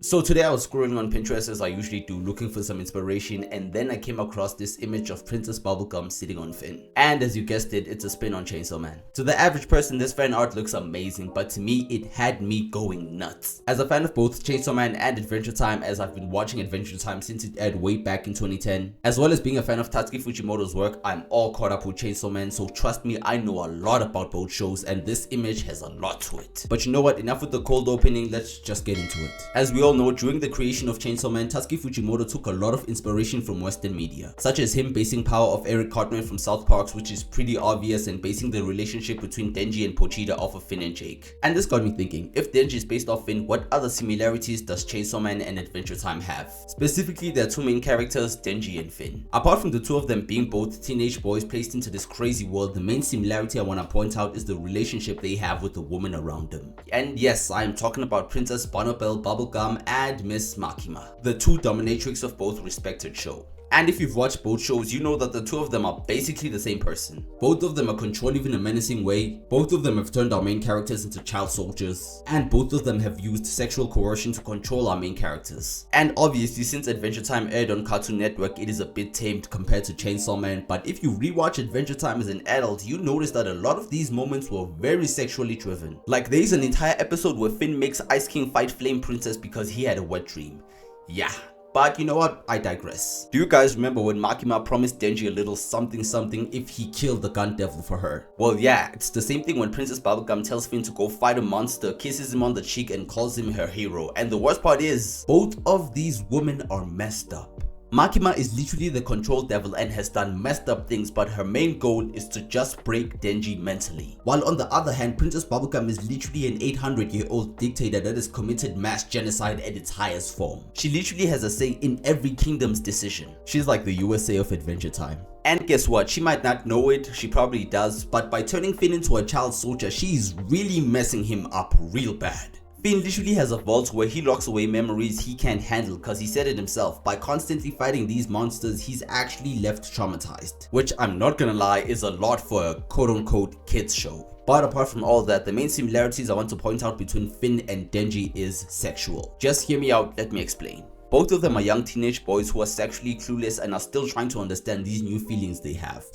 So today I was scrolling on Pinterest as I usually do, looking for some inspiration, and then I came across this image of Princess Bubblegum sitting on Finn. And as you guessed it, it's a spin on Chainsaw Man. To the average person, this fan art looks amazing, but to me, it had me going nuts. As a fan of both Chainsaw Man and Adventure Time, as I've been watching Adventure Time since it aired way back in 2010, as well as being a fan of Tatsuki Fujimoto's work, I'm all caught up with Chainsaw Man, so trust me, I know a lot about both shows, and this image has a lot to it. But you know what, enough with the cold opening, let's just get into it. As we all know, during the creation of Chainsaw Man, Tatsuki Fujimoto took a lot of inspiration from Western media, such as him basing Power of Eric Cartman from South Park, which is pretty obvious, and basing the relationship between Denji and Pochita off of Finn and Jake. And this got me thinking, if Denji is based off Finn, what other similarities does Chainsaw Man and Adventure Time have? Specifically, their two main characters, Denji and Finn. Apart from the two of them being both teenage boys placed into this crazy world, the main similarity I want to point out is the relationship they have with the woman around them. And yes, I am talking about Princess Bonnibel Bubblegum and Miss Makima, the two dominatrix of both respected show. And if you've watched both shows, you know that the two of them are basically the same person. Both of them are controlled in a menacing way, both of them have turned our main characters into child soldiers, and both of them have used sexual coercion to control our main characters. And obviously, since Adventure Time aired on Cartoon Network, it is a bit tamed compared to Chainsaw Man, but if you rewatch Adventure Time as an adult, you notice that a lot of these moments were very sexually driven. Like, there's an entire episode where Finn makes Ice King fight Flame Princess because he had a wet dream. Yeah. But you know what, I digress. Do you guys remember when Makima promised Denji a little something something if he killed the gun devil for her? Well yeah, it's the same thing when Princess Bubblegum tells Finn to go fight a monster, kisses him on the cheek and calls him her hero. And the worst part is, both of these women are messed up. Makima is literally the control devil and has done messed up things, but her main goal is to just break Denji mentally. While on the other hand, Princess Bubblegum is literally an 800-year-old dictator that has committed mass genocide at its highest form. She literally has a say in every kingdom's decision. She's like the USA of Adventure Time. And guess what, she might not know it, she probably does, but by turning Finn into a child soldier, she's really messing him up real bad. Finn literally has a vault where he locks away memories he can't handle, cause he said it himself, by constantly fighting these monsters he's actually left traumatized. Which I'm not gonna lie is a lot for a quote-unquote kids show. But apart from all that, the main similarities I want to point out between Finn and Denji is sexual. Just hear me out, let me explain. Both of them are young teenage boys who are sexually clueless and are still trying to understand these new feelings they have.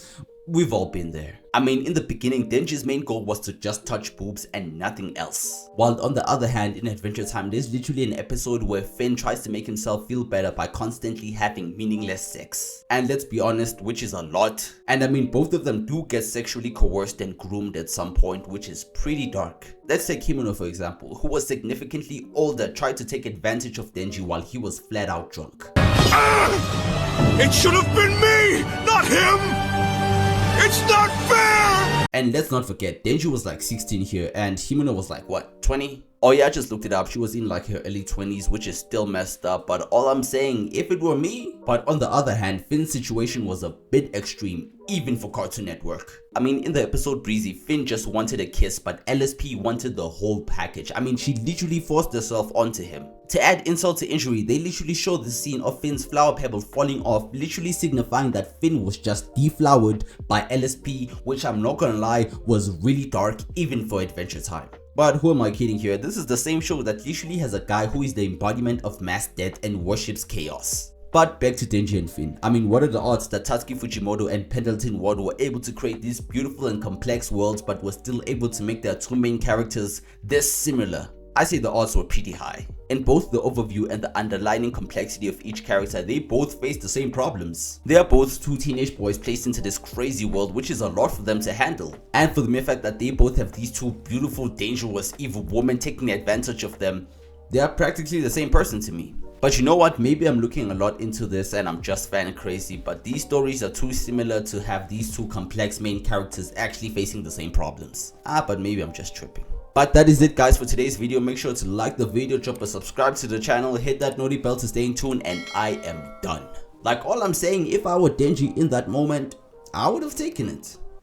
We've all been there. I mean, in the beginning, Denji's main goal was to just touch boobs and nothing else. While on the other hand, in Adventure Time, there's literally an episode where Finn tries to make himself feel better by constantly having meaningless sex. And let's be honest, which is a lot. And I mean, both of them do get sexually coerced and groomed at some point, which is pretty dark. Let's take Himeno for example, who was significantly older, tried to take advantage of Denji while he was flat out drunk. It should have been me, not him! It's not fair! And let's not forget, Denji was like 16 here and Himeno was like what, 20? Oh yeah, I just looked it up, she was in like her early 20s, which is still messed up, but all I'm saying, if it were me. But on the other hand, Finn's situation was a bit extreme, even for Cartoon Network. I mean, in the episode Breezy, Finn just wanted a kiss, but LSP wanted the whole package. I mean, she literally forced herself onto him. To add insult to injury, they literally showed the scene of Finn's flower pebble falling off, literally signifying that Finn was just deflowered by LSP, which I'm not gonna lie, was really dark even for Adventure Time. But who am I kidding here? This is the same show that literally has a guy who is the embodiment of mass death and worships chaos. But back to Denji and Finn. I mean, what are the odds that Tatsuki Fujimoto and Pendleton Ward were able to create these beautiful and complex worlds but were still able to make their two main characters this similar? I say the odds were pretty high. In both the overview and the underlying complexity of each character, they both face the same problems. They are both two teenage boys placed into this crazy world, which is a lot for them to handle. And for the mere fact that they both have these two beautiful, dangerous, evil women taking advantage of them, they are practically the same person to me. But you know what, maybe I'm looking a lot into this and I'm just fan crazy, but these stories are too similar to have these two complex main characters actually facing the same problems. But maybe I'm just tripping. But that is it guys for today's video. Make sure to like the video, drop a subscribe to the channel, hit that noti bell to stay in tune, and I am done. Like all I'm saying, if I were Denji in that moment, I would have taken it.